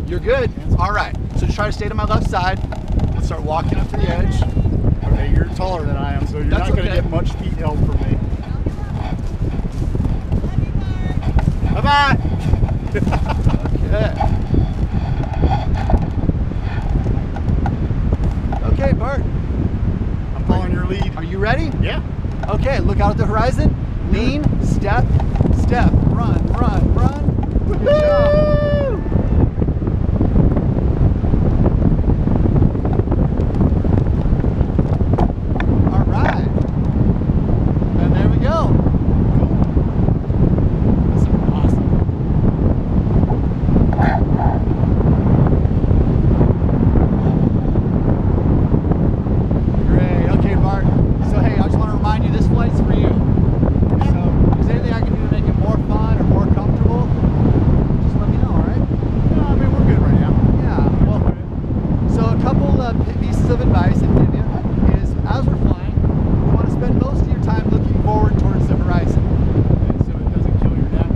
You're good. All right. So just try to stay to my left side. Let's start walking up to the edge. Okay, you're taller than I am, so you're not going to get much feet help from me. Bye-bye. Okay. Okay, Bart. I'm following your lead. Are you ready? Yeah. Okay, look out at the horizon. Lean, step, step, run, run, run. Good job. All right. And there we go. That's awesome. Great. Okay, Bart. So, hey, I just want to remind you this flight's for you. So, if there's anything I can do to make it more fun or more comfortable, just let me know, all right? No, I mean, we're good right now. Yeah. Well, so a couple pieces of advice I'd give you is, as we're flying, you want to spend most of your time looking forward towards the horizon. So it doesn't kill your neck.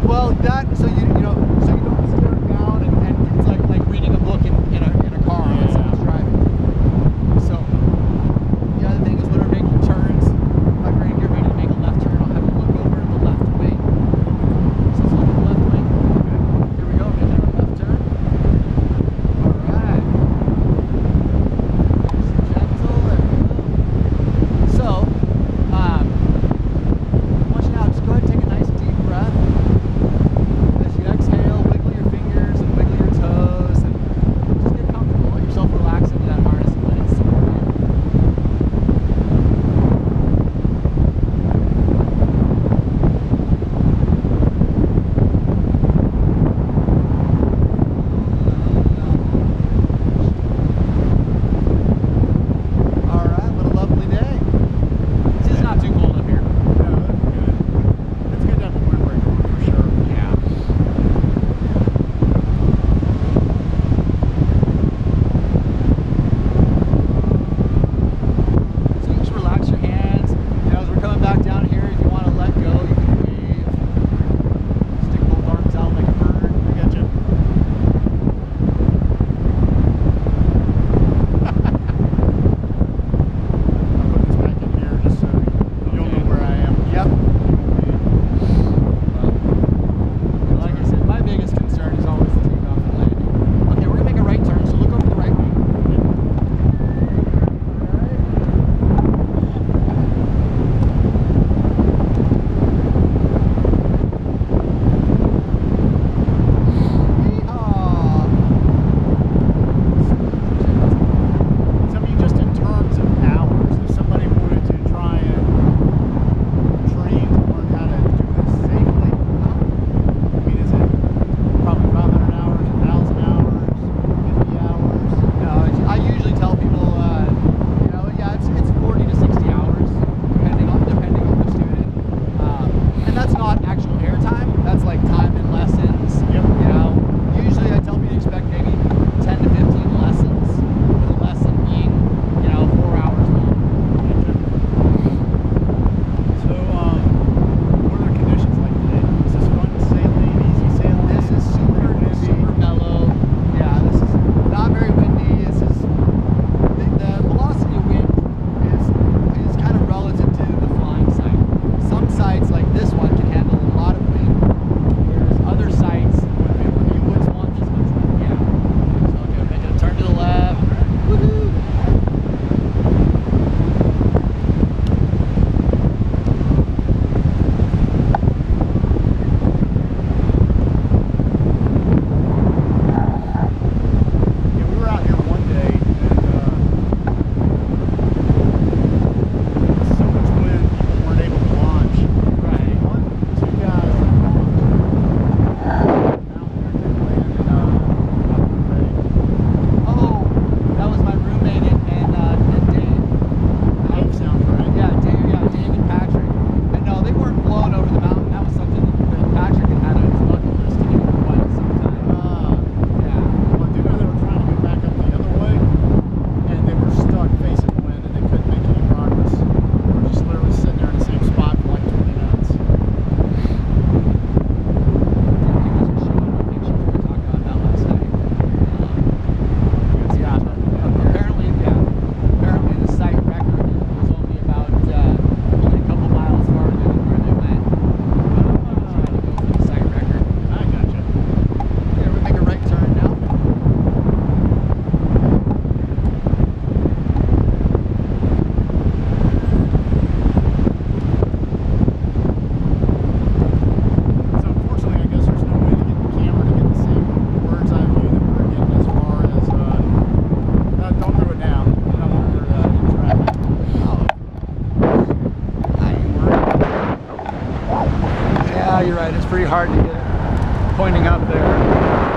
Well, that so you don't stare down and it's like reading a book in a car when someone's driving. So the other thing is when we're making turns, like we're gonna get ready to make a left turn, I'll have you look over to the left wing. So let's look at the left wing. Here we go, making our left turn. All right. Just gentle. There we go. So I want you now just go ahead and take a nice deep breath. As you exhale, pointing up there.